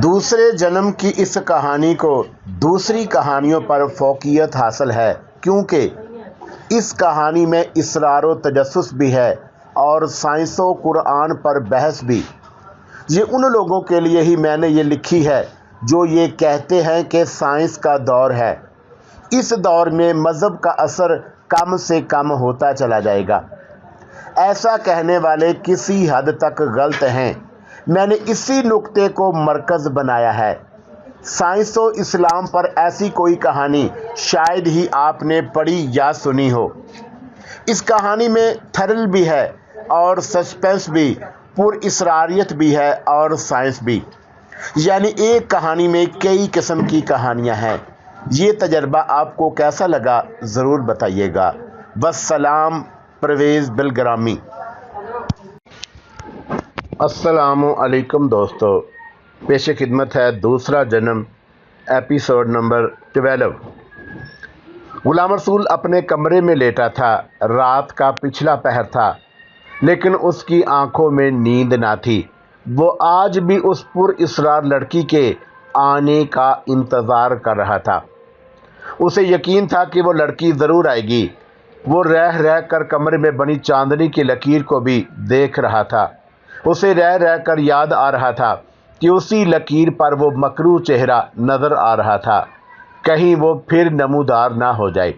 دوسرے جنم کی اس کہانی کو دوسری کہانیوں پر فوقیت حاصل ہے، کیونکہ اس کہانی میں اصرار و تجسس بھی ہے اور سائنس و قرآن پر بحث بھی۔ یہ ان لوگوں کے لیے ہی میں نے یہ لکھی ہے جو یہ کہتے ہیں کہ سائنس کا دور ہے۔ اس دور میں مذہب کا اثر کم سے کم ہوتا چلا جائے گا۔ ایسا کہنے والے کسی حد تک غلط ہیں۔ میں نے اسی نقطے کو مرکز بنایا ہے۔ سائنس و اسلام پر ایسی کوئی کہانی شاید ہی آپ نے پڑھی یا سنی ہو۔ اس کہانی میں تھرل بھی ہے اور سسپینس بھی، پر اسراریت بھی ہے اور سائنس بھی، یعنی ایک کہانی میں کئی قسم کی کہانیاں ہیں۔ یہ تجربہ آپ کو کیسا لگا ضرور بتائیے گا۔ والسلام، پرویز بالگرامی۔ السلام علیکم دوستو، پیش خدمت ہے دوسرا جنم، ایپیسوڈ نمبر 12۔ غلام رسول اپنے کمرے میں لیٹا تھا۔ رات کا پچھلا پہر تھا، لیکن اس کی آنکھوں میں نیند نہ تھی۔ وہ آج بھی اس پر اصرار لڑکی کے آنے کا انتظار کر رہا تھا۔ اسے یقین تھا کہ وہ لڑکی ضرور آئے گی۔ وہ رہ رہ کر کمرے میں بنی چاندنی کی لکیر کو بھی دیکھ رہا تھا۔ اسے رہ رہ کر یاد آ رہا تھا کہ اسی لکیر پر وہ مکروہ چہرہ نظر آ رہا تھا، کہیں وہ پھر نمودار نہ ہو جائے۔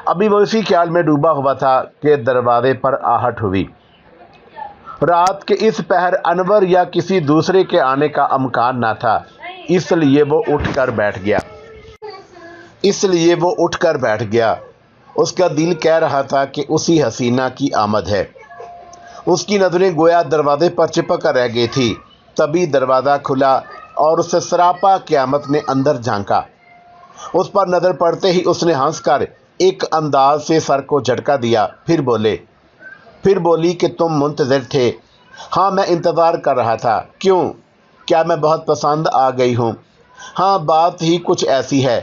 ابھی وہ اسی خیال میں ڈوبا ہوا تھا کہ دروازے پر آہٹ ہوئی۔ رات کے اس پہر انور یا کسی دوسرے کے آنے کا امکان نہ تھا، اس لیے وہ اٹھ کر بیٹھ گیا۔ اس کا دل کہہ رہا تھا کہ اسی حسینہ کی آمد ہے۔ اس کی نظریں گویا دروازے پر چپک کر رہ گئی تھی۔ تبھی دروازہ کھلا اور اسے سراپا قیامت نے اندر جھانکا۔ اس پر نظر پڑتے ہی اس نے ہنس کر ایک انداز سے سر کو جھٹکا دیا، پھر بولی کہ تم منتظر تھے؟ ہاں، میں انتظار کر رہا تھا۔ کیوں؟ کیا میں بہت پسند آ گئی ہوں؟ ہاں، بات ہی کچھ ایسی ہے۔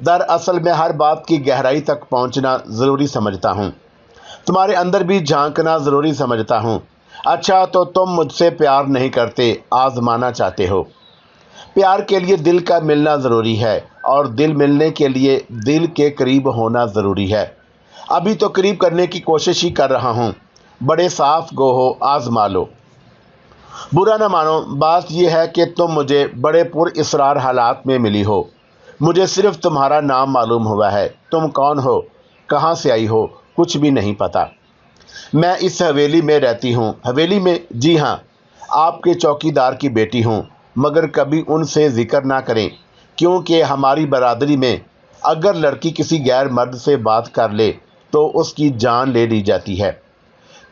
دراصل میں ہر بات کی گہرائی تک پہنچنا ضروری سمجھتا ہوں، تمہارے اندر بھی جھانکنا ضروری سمجھتا ہوں۔ اچھا، تو تم مجھ سے پیار نہیں کرتے، آزمانا چاہتے ہو۔ پیار کے لیے دل کا ملنا ضروری ہے، اور دل ملنے کے لیے دل کے قریب ہونا ضروری ہے۔ ابھی تو قریب کرنے کی کوشش ہی کر رہا ہوں۔ بڑے صاف گو ہو، آزما لو۔ برا نہ مانو، بات یہ ہے کہ تم مجھے بڑے پر اصرار حالات میں ملی ہو۔ مجھے صرف تمہارا نام معلوم ہوا ہے۔ تم کون ہو؟ کہاں سے آئی ہو؟ کچھ بھی نہیں پتا۔ میں اس حویلی میں رہتی ہوں۔ حویلی میں؟ جی ہاں، آپ کے چوکیدار کی بیٹی ہوں، مگر کبھی ان سے ذکر نہ کریں، کیونکہ ہماری برادری میں اگر لڑکی کسی غیر مرد سے بات کر لے تو اس کی جان لے لی جاتی ہے۔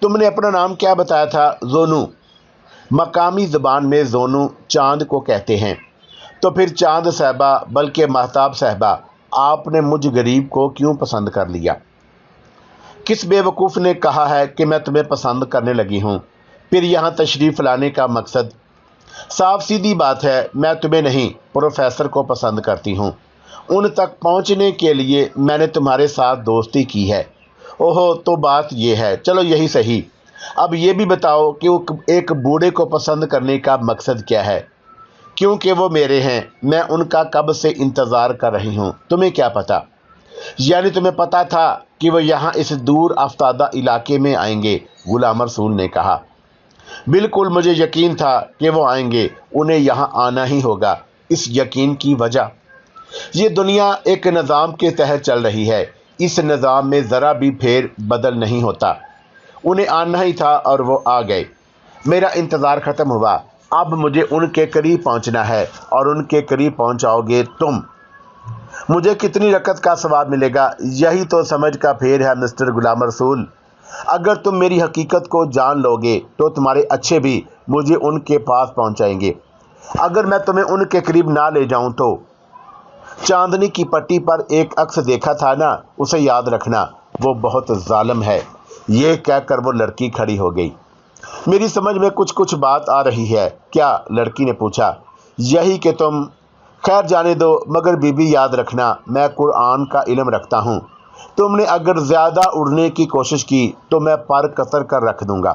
تم نے اپنا نام کیا بتایا تھا؟ زونو۔ مقامی زبان میں زونو چاند کو کہتے ہیں۔ تو پھر چاند صاحبہ، بلکہ مہتاب صاحبہ، آپ نے مجھ غریب کو کیوں پسند کر لیا؟ کس بے وقوف نے کہا ہے کہ میں تمہیں پسند کرنے لگی ہوں؟ پھر یہاں تشریف لانے کا مقصد؟ صاف سیدھی بات ہے، میں تمہیں نہیں، پروفیسر کو پسند کرتی ہوں۔ ان تک پہنچنے کے لیے میں نے تمہارے ساتھ دوستی کی ہے۔ اوہو، تو بات یہ ہے۔ چلو یہی صحیح۔ اب یہ بھی بتاؤ کہ ایک بوڑھے کو پسند کرنے کا مقصد کیا ہے؟ کیونکہ وہ میرے ہیں، میں ان کا کب سے انتظار کر رہی ہوں۔ تمہیں کیا پتا؟ یعنی تمہیں پتا تھا کہ وہ یہاں اس دور افتادہ علاقے میں آئیں گے؟ غلام رسول نے کہا۔ بالکل، مجھے یقین تھا کہ وہ آئیں گے، انہیں یہاں آنا ہی ہوگا۔ اس یقین کی وجہ؟ یہ دنیا ایک نظام کے تحت چل رہی ہے، اس نظام میں ذرا بھی پھیر بدل نہیں ہوتا۔ انہیں آنا ہی تھا اور وہ آ گئے۔ میرا انتظار ختم ہوا۔ اب مجھے ان کے قریب پہنچنا ہے، اور ان کے قریب پہنچاؤ گے تم۔ مجھے کتنی رکعت کا ثواب ملے گا؟ یہی تو سمجھ کا پھیر ہے مسٹر غلام رسول۔ اگر تم میری حقیقت کو جان لو گے تو تمہارے اچھے بھی مجھے ان کے پاس پہنچائیں گے۔ اگر میں تمہیں ان کے قریب نہ لے جاؤں تو؟ چاندنی کی پٹی پر ایک عکس دیکھا تھا نا، اسے یاد رکھنا، وہ بہت ظالم ہے۔ یہ کہہ کر وہ لڑکی کھڑی ہو گئی۔ میری سمجھ میں کچھ بات آ رہی ہے۔ کیا؟ لڑکی نے پوچھا۔ یہی کہ تم… خیر جانے دو، مگر بی بی یاد رکھنا، میں قرآن کا علم رکھتا ہوں۔ تم نے اگر زیادہ اڑنے کی کوشش کی تو میں پر قطر کر رکھ دوں گا۔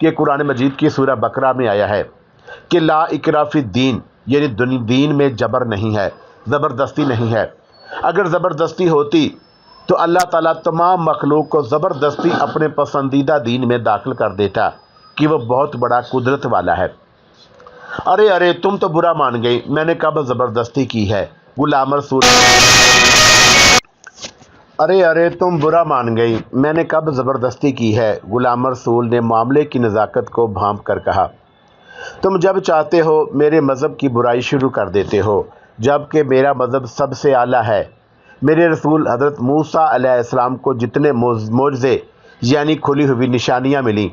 کہ قرآن مجید کی سورہ بقرہ میں آیا ہے کہ لا اکراہ فی الدین، یعنی دین میں جبر نہیں ہے، زبردستی نہیں ہے۔ اگر زبردستی ہوتی تو اللہ تعالیٰ تمام مخلوق کو زبردستی اپنے پسندیدہ دین میں داخل کر دیتا کہ وہ بہت بڑا قدرت والا ہے۔ ارے تم تو برا مان گئی، میں نے کب زبردستی کی ہے؟ غلام رسول تم برا مان گئی، میں نے کب زبردستی کی ہے؟ غلام رسول نے معاملے کی نزاکت کو بھانپ کر کہا۔ تم جب چاہتے ہو میرے مذہب کی برائی شروع کر دیتے ہو، جبکہ میرا مذہب سب سے اعلیٰ ہے۔ میرے رسول حضرت موسیٰ علیہ السلام کو جتنے معجزے یعنی کھلی ہوئی نشانیاں ملیں،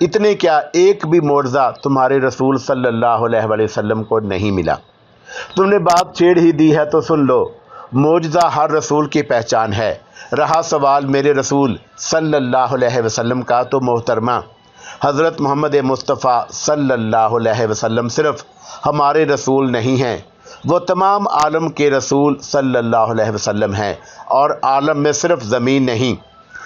اتنے کیا ایک بھی معجزہ تمہارے رسول صلی اللہ علیہ وآلہ وسلم کو نہیں ملا۔ تم نے بات چھیڑ ہی دی ہے تو سن لو، معجزہ ہر رسول کی پہچان ہے۔ رہا سوال میرے رسول صلی اللہ علیہ وسلم کا، تو محترمہ حضرت محمد مصطفیٰ صلی اللہ علیہ وسلم صرف ہمارے رسول نہیں ہیں، وہ تمام عالم کے رسول صلی اللہ علیہ وسلم ہیں، اور عالم میں صرف زمین نہیں،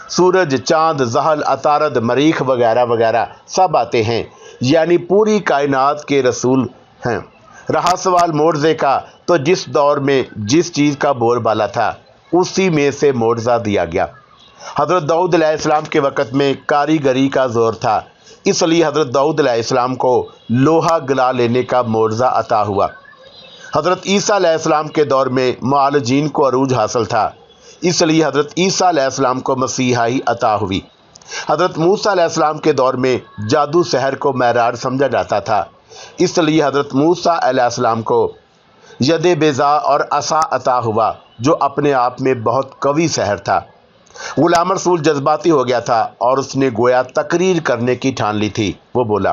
سورج، چاند، زحل، عطارد، مریخ وغیرہ وغیرہ سب آتے ہیں، یعنی پوری کائنات کے رسول ہیں۔ رہا سوال معجزے کا، تو جس دور میں جس چیز کا بول بالا تھا اسی میں سے معجزہ دیا گیا۔ حضرت داؤد علیہ السلام کے وقت میں کاریگری کا زور تھا، اس لیے حضرت داؤد علیہ السلام کو لوہا گلا لینے کا معجزہ عطا ہوا۔ حضرت عیسیٰ علیہ السلام کے دور میں معالجین کو عروج حاصل تھا، اس لیے حضرت عیسیٰ علیہ السلام کو مسیحائی عطا ہوئی۔ حضرت موسیٰ علیہ السلام کے دور میں جادو سحر کو معراج سمجھا جاتا تھا، اس لیے حضرت موسیٰ علیہ السلام کو ید بیضا اور عصا عطا ہوا، جو اپنے آپ میں بہت قوی سحر تھا۔ غلام رسول جذباتی ہو گیا تھا اور اس نے گویا تقریر کرنے کی ٹھان لی تھی۔ وہ بولا،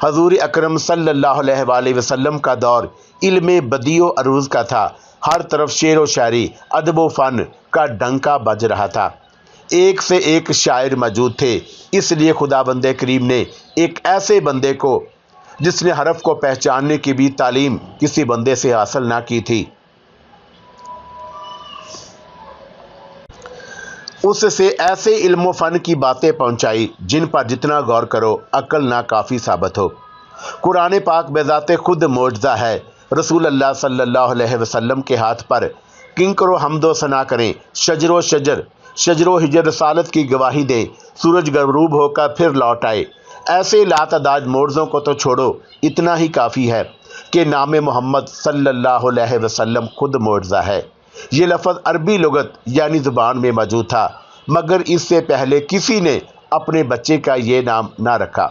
حضور اکرم صلی اللہ علیہ وآلہ وسلم کا دور علم بدیع و عروج کا تھا، ہر طرف شعر و شاعری، ادب و فن کا ڈنکا بج رہا تھا، ایک سے ایک شاعر موجود تھے، اس لیے خداوند کریم نے ایک ایسے بندے کو جس نے حرف کو پہچاننے کی بھی تعلیم کسی بندے سے حاصل نہ کی تھی، اس سے ایسے علم و فن کی باتیں پہنچائی جن پر جتنا غور کرو عقل ناکافی ثابت ہو۔ قرآن پاک بذات خود معجزہ ہے۔ رسول اللہ صلی اللہ علیہ وسلم کے ہاتھ پر کنکر و حمد و ثنا کریں، شجر و ہجر رسالت کی گواہی دیں، سورج غروب ہو کر پھر لوٹ آئے۔ ایسے لاتعداد معجزوں کو تو چھوڑو، اتنا ہی کافی ہے کہ نام محمد صلی اللہ علیہ وسلم خود معجزہ ہے۔ یہ لفظ عربی لغت یعنی زبان میں موجود تھا، مگر اس سے پہلے کسی نے اپنے بچے کا یہ نام نہ رکھا،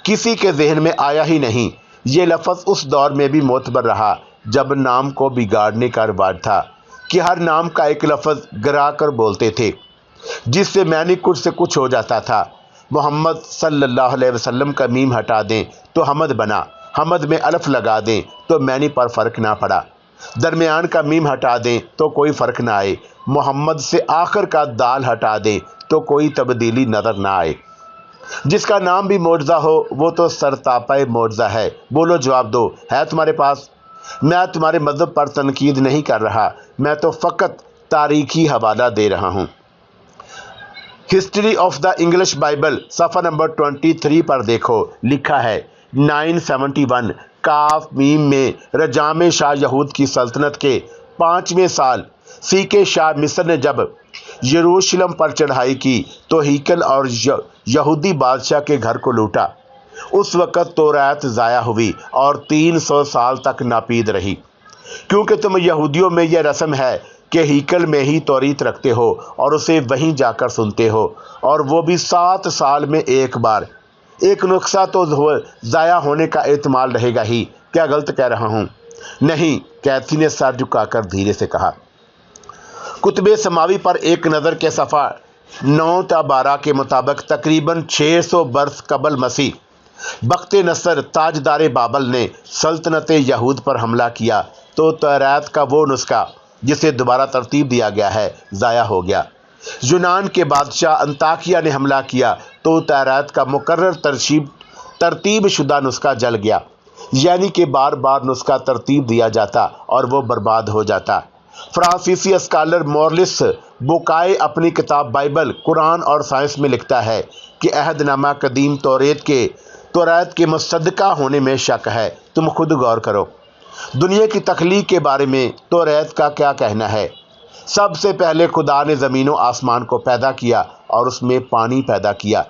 کسی کے ذہن میں آیا ہی نہیں۔ یہ لفظ اس دور میں بھی معتبر رہا جب نام کو بگاڑنے کا رواج تھا کہ ہر نام کا ایک لفظ گرا کر بولتے تھے، جس سے معنی کچھ سے کچھ ہو جاتا تھا۔ محمد صلی اللہ علیہ وسلم کا میم ہٹا دیں تو حمد بنا، حمد میں الف لگا دیں تو معنی پر فرق نہ پڑا، درمیان کا میم ہٹا دیں تو کوئی فرق نہ آئے، محمد سے آخر کا دال ہٹا دیں تو کوئی تبدیلی نظر نہ آئے۔ جس کا نام بھی معجزہ ہو وہ تو سرتاپا معجزہ ہے۔ بولو، جواب دو، ہے تمہارے پاس؟ میں تمہارے مذہب پر تنقید نہیں کر رہا، میں تو فقط تاریخی حوالہ دے رہا ہوں۔ History of the English Bible صفحہ نمبر 23 پر دیکھو، لکھا ہے 971 کاف میم میں رجام شاہ یہود کی سلطنت کے 5ویں سال سیکے شاہ مصر نے جب یروشلم پر چڑھائی کی تو ہیکل اور یہودی بادشاہ کے گھر کو لوٹا۔ اس وقت توریت ضائع ہوئی اور 300 سال تک ناپید رہی، کیونکہ تم یہودیوں میں یہ رسم ہے کہ ہیکل میں ہی توریت رکھتے ہو اور اسے وہیں جا کر سنتے ہو، اور وہ بھی 7 سال میں ایک بار۔ ایک نسخہ تو ضائع ہونے کا احتمال رہے گا ہی، کیا غلط کہہ رہا ہوں؟ نہیں، کیتھی نے سر جھکا کر دھیرے سے کہا۔ کتب سماوی پر ایک نظر کے صفحہ 9 تا 12 کے مطابق تقریباً 600 برس قبل مسیح بخت نصر تاجدار بابل نے سلطنت یہود پر حملہ کیا تو توریت کا وہ نسخہ جسے دوبارہ ترتیب دیا گیا ہے ضائع ہو گیا۔ یونان کے بادشاہ انطاکیہ نے حملہ کیا تو توریت کا مقرر ترتیب شدہ نسخہ جل گیا، یعنی کہ بار بار نسخہ ترتیب دیا جاتا اور وہ برباد ہو جاتا۔ فرانسیسی اسکالر مورلس بوکائے اپنی کتاب بائبل، قرآن اور سائنس میں لکھتا ہے کہ عہد نامہ قدیم توریت کے مصدقہ ہونے میں شک ہے۔ تم خود غور کرو، دنیا کی تخلیق کے بارے میں توریت کا کیا کہنا ہے؟ سب سے پہلے خدا نے زمین و آسمان کو پیدا کیا اور اس میں پانی پیدا کیا۔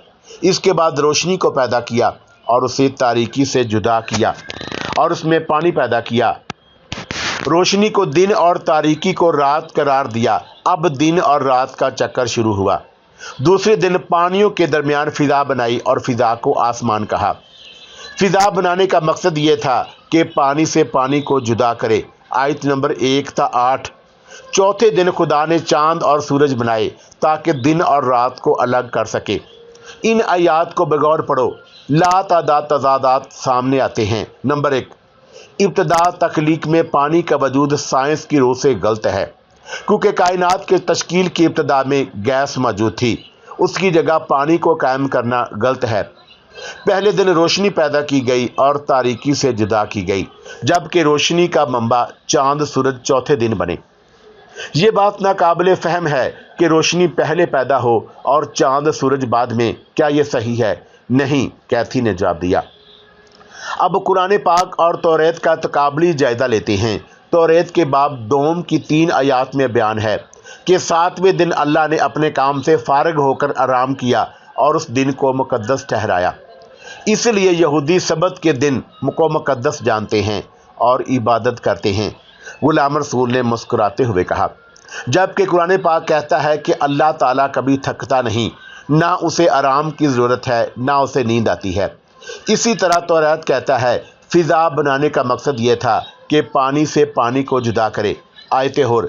اس کے بعد روشنی کو پیدا کیا اور اسے تاریکی سے جدا کیا اور اس میں پانی پیدا کیا۔ روشنی کو دن اور تاریکی کو رات قرار دیا۔ اب دن اور رات کا چکر شروع ہوا۔ دوسرے دن پانیوں کے درمیان فضا بنائی اور فضا کو آسمان کہا۔ فضا بنانے کا مقصد یہ تھا کہ پانی سے پانی کو جدا کرے۔ آیت نمبر 1 تا 8۔ چوتھے دن خدا نے چاند اور سورج بنائے تاکہ دن اور رات کو الگ کر سکے۔ ان آیات کو بغور پڑھو، لا تعداد تضادات سامنے آتے ہیں۔ نمبر 1، ابتدا تخلیق میں پانی کا وجود سائنس کی روح سے غلط ہے، کیونکہ کائنات کے تشکیل کی ابتدا میں گیس موجود تھی۔ اس کی جگہ پانی کو قائم کرنا غلط ہے۔ پہلے دن روشنی پیدا کی گئی اور تاریکی سے جدا کی گئی، جبکہ روشنی کا منبع چاند سورج چوتھے دن بنے۔ یہ بات ناقابل فہم ہے کہ روشنی پہلے پیدا ہو اور چاند سورج بعد میں۔ کیا یہ صحیح ہے؟ نہیں، کیتھی نے جواب دیا۔ اب قرآن پاک اور توریت کا تقابلی جائزہ لیتے ہیں۔ توریت کے باب 2 کی 3 آیات میں بیان ہے کہ 7ویں دن اللہ نے اپنے کام سے فارغ ہو کر آرام کیا اور اس دن کو مقدس ٹھہرایا۔ اس لیے یہودی سبت کے دن کو مقدس جانتے ہیں اور عبادت کرتے ہیں، غلام رسول نے مسکراتے ہوئے کہا۔ جبکہ قرآن پاک کہتا ہے کہ اللہ تعالیٰ کبھی تھکتا نہیں، نہ اسے آرام کی ضرورت ہے، نہ اسے نیند آتی ہے۔ اسی طرح توریت کہتا ہے فضا بنانے کا مقصد یہ تھا کہ پانی سے پانی کو جدا کرے، آیت حر۔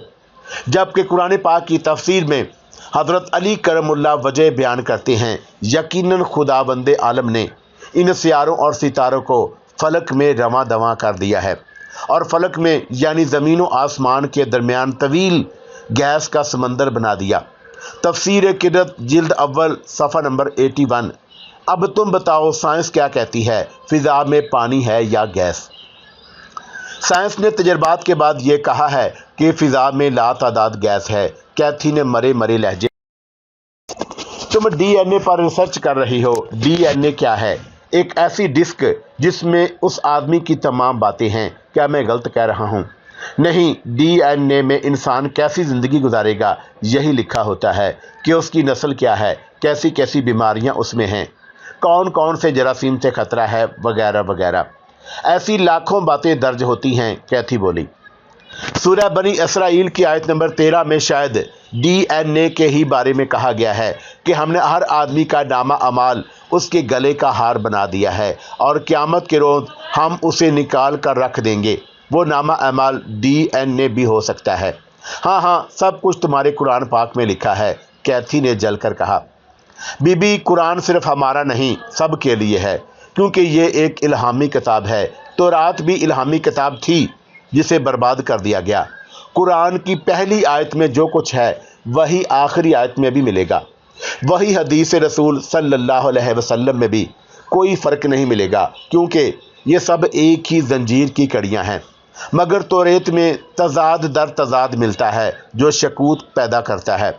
جبکہ قرآن پاک کی تفسیر میں حضرت علی کرم اللہ وجہ بیان کرتے ہیں، یقیناً خداوند عالم نے ان سیاروں اور ستاروں کو فلک میں رواں دواں کر دیا ہے، اور فلک میں یعنی زمین و آسمان کے درمیان طویل گیس کا سمندر بنا دیا۔ تفسیر قدرت جلد اول صفحہ نمبر 81۔ اب تم بتاؤ سائنس کیا کہتی ہے، فضا میں پانی ہے یا گیس؟ سائنس نے تجربات کے بعد یہ کہا ہے کہ فضا میں لا تعداد گیس ہے۔ کیتھی نے مرے لہجے۔ تم ڈی این اے پر ریسرچ کر رہی ہو۔ ڈی این اے کیا ہے؟ ایک ایسی ڈسک جس میں اس آدمی کی تمام باتیں ہیں۔ کیا میں غلط کہہ رہا ہوں؟ نہیں، ڈی این اے میں انسان کیسی زندگی گزارے گا یہی لکھا ہوتا ہے کہ اس کی نسل کیا ہے، کیسی کیسی بیماریاں اس میں ہیں، کون کون سے جراثیم سے خطرہ ہے، وغیرہ وغیرہ۔ ایسی لاکھوں باتیں درج ہوتی ہیں، کیتھی بولی۔ سورہ بنی اسرائیل کی آیت نمبر 13 میں شاید ڈی این اے کے ہی بارے میں کہا گیا ہے کہ ہم نے ہر آدمی کا نامہ اعمال اس کے گلے کا ہار بنا دیا ہے اور قیامت کے روز ہم اسے نکال کر رکھ دیں گے۔ وہ نامہ اعمال ڈی این اے بھی ہو سکتا ہے۔ ہاں، سب کچھ تمہارے قرآن پاک میں لکھا ہے، کیتھی نے جل کر کہا۔ بی بی، قرآن صرف ہمارا نہیں، سب کے لیے ہے، کیونکہ یہ ایک الہامی کتاب ہے۔ تورات بھی الہامی کتاب تھی جسے برباد کر دیا گیا۔ قرآن کی پہلی آیت میں جو کچھ ہے وہی آخری آیت میں بھی ملے گا، وہی حدیث رسول صلی اللہ علیہ وسلم میں بھی، کوئی فرق نہیں ملے گا، کیونکہ یہ سب ایک ہی زنجیر کی کڑیاں ہیں۔ مگر توریت میں تضاد در تضاد ملتا ہے جو شکوک پیدا کرتا ہے۔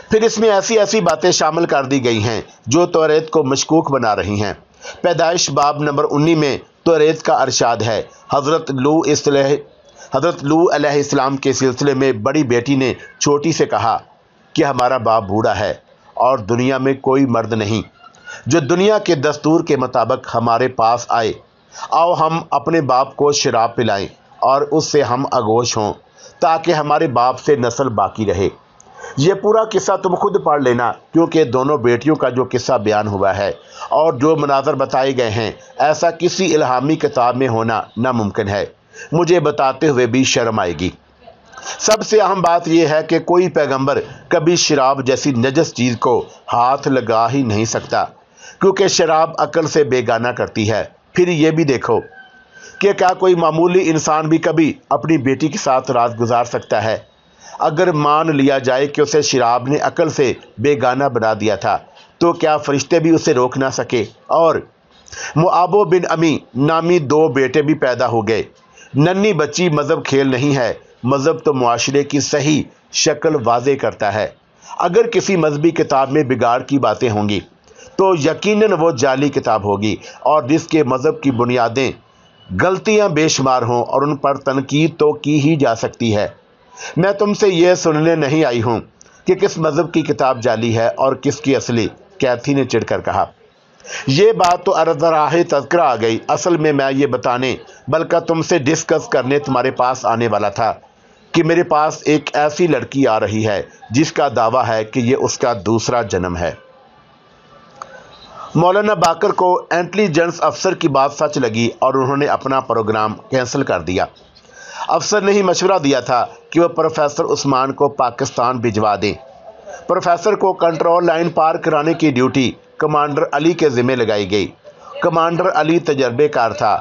پھر اس میں ایسی باتیں شامل کر دی گئی ہیں جو توریت کو مشکوک بنا رہی ہیں۔ پیدائش باب نمبر 19 میں توریت کا ارشاد ہے، حضرت لو علیہ السلام کے سلسلے میں بڑی بیٹی نے چھوٹی سے کہا کہ ہمارا باپ بوڑھا ہے اور دنیا میں کوئی مرد نہیں جو دنیا کے دستور کے مطابق ہمارے پاس آئے۔ آؤ ہم اپنے باپ کو شراب پلائیں اور اس سے ہم آغوش ہوں تاکہ ہمارے باپ سے نسل باقی رہے۔ یہ پورا قصہ تم خود پڑھ لینا، کیونکہ دونوں بیٹیوں کا جو قصہ بیان ہوا ہے اور جو مناظر بتائے گئے ہیں، ایسا کسی الہامی کتاب میں ہونا ناممکن ہے۔ مجھے بتاتے ہوئے بھی شرم آئے گی۔ سب سے اہم بات یہ ہے کہ کوئی پیغمبر کبھی شراب جیسی نجس چیز کو ہاتھ لگا ہی نہیں سکتا، کیونکہ شراب عقل سے بیگانہ کرتی ہے۔ پھر یہ بھی دیکھو کہ کیا کوئی معمولی انسان بھی کبھی اپنی بیٹی کے ساتھ رات گزار سکتا ہے؟ اگر مان لیا جائے کہ اسے شراب نے عقل سے بیگانہ بنا دیا تھا، تو کیا فرشتے بھی اسے روک نہ سکے؟ اور معاب بن امی نامی 2 بیٹے بھی پیدا ہو گئے۔ ننھی بچی مذہب کھیل نہیں ہے، مذہب تو معاشرے کی صحیح شکل واضح کرتا ہے۔ اگر کسی مذہبی کتاب میں بگاڑ کی باتیں ہوں گی تو یقیناً وہ جعلی کتاب ہوگی، اور جس کے مذہب کی بنیادیں غلطیاں بے شمار ہوں اور ان پر تنقید تو کی ہی جا سکتی ہے۔ میں تم سے یہ سننے نہیں آئی ہوں کہ کس مذہب کی کتاب جعلی ہے اور کس کی اصلی، کیتھی نے چڑھ کر کہا۔ یہ بات تو عرض راہ تذکرہ آ گئی، اصل میں یہ بتانے بلکہ تم سے ڈسکس کرنے تمہارے پاس آنے والا تھا کہ میرے پاس ایک ایسی لڑکی آ رہی ہے جس کا دعویٰ ہے کہ یہ اس کا دوسرا جنم ہے۔ مولانا باقر کو انٹیلیجنس افسر کی بات سچ لگی اور انہوں نے اپنا پروگرام کینسل کر دیا۔ افسر نے ہی مشورہ دیا تھا کہ وہ پروفیسر عثمان کو پاکستان بھجوا دیں۔ پروفیسر کو کنٹرول لائن پار کرانے کی ڈیوٹی کمانڈر علی کے ذمہ لگائی گئی۔ کمانڈر علی تجربے کار تھا،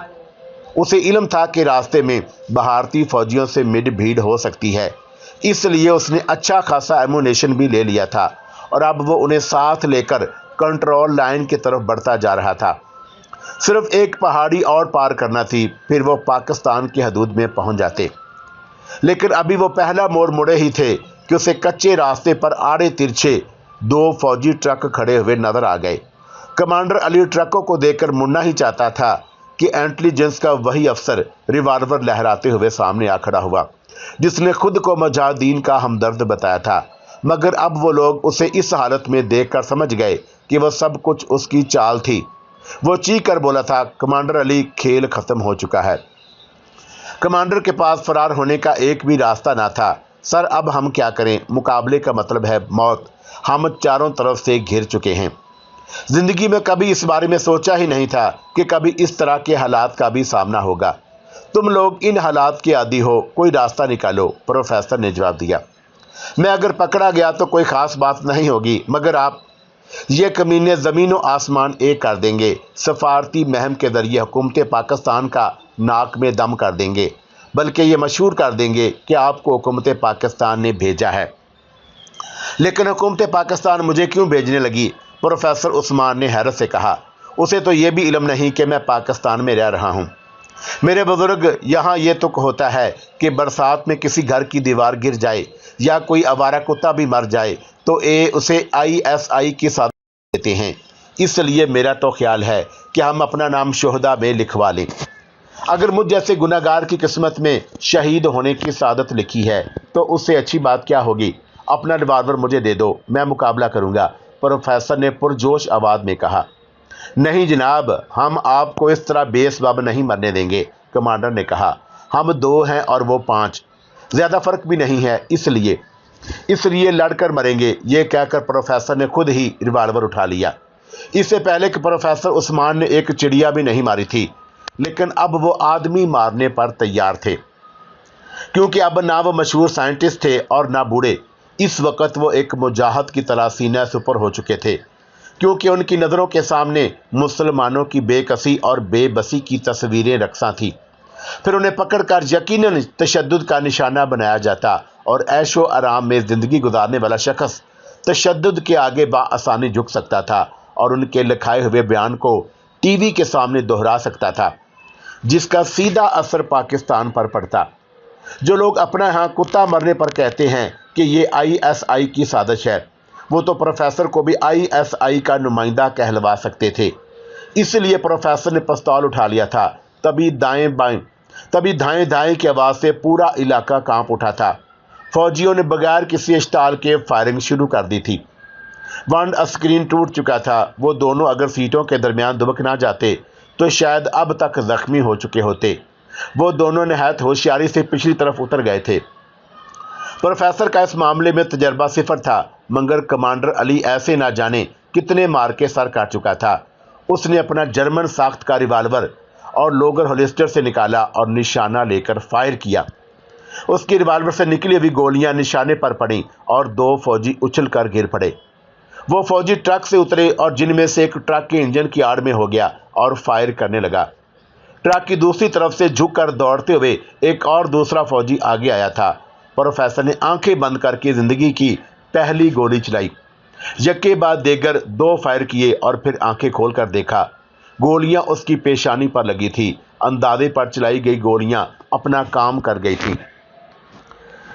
اسے علم تھا کہ راستے میں بھارتی فوجیوں سے مڈ بھیڑ ہو سکتی ہے، اس لیے اس نے اچھا خاصا ایمونیشن بھی لے لیا تھا اور اب وہ انہیں ساتھ لے کر کنٹرول لائن کی طرف بڑھتا جا رہا تھا۔ صرف ایک پہاڑی اور پار کرنا تھی، پھر وہ پاکستان کی حدود میں پہنچ جاتے۔ لیکن ابھی وہ پہلا موڑ مڑے ہی تھے کہ اسے کچے راستے پر آڑے ترچھے 2 فوجی ٹرک کھڑے ہوئے نظر آ گئے۔ کمانڈر علی ٹرکوں کو دیکھ کر مڑنا ہی چاہتا تھا کہ انٹیلیجنس کا وہی افسر ریوالور لہراتے ہوئے سامنے آ کھڑا ہوا جس نے خود کو مجاہدین کا ہمدرد بتایا تھا، مگر اب وہ لوگ اسے اس حالت میں دیکھ کر سمجھ گئے کہ وہ سب کچھ اس کی چال تھی۔ وہ چیخ کر بولا تھا، کمانڈر علی کھیل ختم ہو چکا ہے۔ کمانڈر کے پاس فرار ہونے کا ایک بھی راستہ نہ تھا۔ سر اب ہم کیا کریں؟ مقابلے کا مطلب ہے موت، ہم چاروں طرف سے گھر چکے ہیں۔ زندگی میں کبھی اس بارے میں سوچا ہی نہیں تھا کہ کبھی اس طرح کے حالات کا بھی سامنا ہوگا۔ تم لوگ ان حالات کے عادی ہو، کوئی راستہ نکالو، پروفیسر نے جواب دیا۔ میں اگر پکڑا گیا تو کوئی خاص بات نہیں ہوگی، مگر آپ یہ کمینے زمین و آسمان ایک کر دیں گے، سفارتی مہم کے ذریعے حکومت پاکستان کا ناک میں دم کر دیں گے، بلکہ یہ مشہور کر دیں گے کہ آپ کو حکومت پاکستان نے بھیجا ہے۔ لیکن حکومت پاکستان مجھے کیوں بھیجنے لگی؟ پروفیسر عثمان نے حیرت سے کہا۔ اسے تو یہ بھی علم نہیں کہ میں پاکستان میں رہ رہا ہوں۔ میرے بزرگ، یہاں یہ تک ہوتا ہے کہ برسات میں کسی گھر کی دیوار گر جائے یا کوئی آوارہ کتا بھی مر جائے تو اسے ISI کی سعادت دیتے ہیں۔ اس لیے میرا تو خیال ہے کہ ہم اپنا نام شہداء میں لکھوا لیں۔ اگر مجھ جیسے گناہ گار کی قسمت میں شہید ہونے کی سعادت لکھی ہے تو اس سے اچھی بات کیا ہوگی؟ اپنا ریوالور مجھے دے دو، میں مقابلہ کروں گا، پروفیسر نے پرجوش آواز میں کہا۔ نہیں جناب، ہم آپ کو اس طرح بے سبب نہیں مرنے دیں گے، کمانڈر نے کہا۔ ہم 2 ہیں اور وہ 5، زیادہ فرق بھی نہیں ہے، اس لیے لڑ کر مریں گے۔ یہ کہہ کر پروفیسر نے خود ہی ریوالور اٹھا لیا۔ اس سے پہلے کہ پروفیسر عثمان نے ایک چڑیا بھی نہیں ماری تھی، لیکن اب وہ آدمی مارنے پر تیار تھے، کیونکہ اب نہ وہ مشہور سائنٹسٹ تھے اور نہ بوڑھے۔ اس وقت وہ ایک مجاہد کی طرح سینہ سپر ہو چکے تھے، کیونکہ ان کی نظروں کے سامنے مسلمانوں کی بے کسی اور بے بسی کی تصویریں رقصاں تھیں۔ پھر انہیں پکڑ کر یقیناً تشدد کا نشانہ بنایا جاتا اور عیش و آرام میں زندگی گزارنے والا شخص تشدد کے آگے بآسانی جھک سکتا تھا اور ان کے لکھائے ہوئے بیان کو ٹی وی کے سامنے دہرا سکتا تھا، جس کا سیدھا اثر پاکستان پر پڑتا۔ جو لوگ اپنا یہاں کتا مرنے پر کہتے ہیں کہ یہ ISI کی سازش ہے، وہ تو پروفیسر کو بھی ISI کا نمائندہ کہلوا سکتے تھے۔ اس لیے پروفیسر نے پستول اٹھا لیا تھا۔ تبھی دھائیں دھائیں کی آواز سے پورا علاقہ کانپ اٹھا تھا۔ فوجیوں نے بغیر کسی اشتعال کے فائرنگ شروع کر دی تھی۔ ونڈ اسکرین ٹوٹ چکا تھا۔ وہ دونوں اگر سیٹوں کے درمیان دبک نہ جاتے تو شاید اب تک زخمی ہو چکے ہوتے۔ وہ دونوں نہایت ہوشیاری سے پچھلی طرف اتر گئے تھے۔ پروفیسر کا اس معاملے میں تجربہ صفر تھا، مگر کمانڈر علی ایسے نہ جانے کتنے مار کے سر کاٹ چکا تھا۔ اس نے اپنا جرمن ساخت کا ریوالور اور لوگر ہولسٹر سے نکالا اور نشانہ لے کر فائر کیا۔ اس کی ریوالور سے نکلی ہوئی گولیاں نشانے پر پڑیں اور 2 فوجی اچھل کر گر پڑے۔ وہ فوجی ٹرک سے اترے اور جن میں سے ایک ٹرک کے انجن کی آڑ میں ہو گیا اور فائر کرنے لگا۔ ٹرک کی دوسری طرف سے جھک کر دوڑتے ہوئے ایک اور دوسرا فوجی آگے آیا تھا۔ پروفیسر نے آنکھیں بند کر کے زندگی کی پہلی گولی چلائی۔ یکے بعد دیگر 2 فائر کیے اور پھر آنکھیں کھول کر دیکھا۔ گولیاں اس کی پیشانی پر لگی تھی۔ اندازے پر چلائی گئی گولیاں اپنا کام کر گئی تھیں۔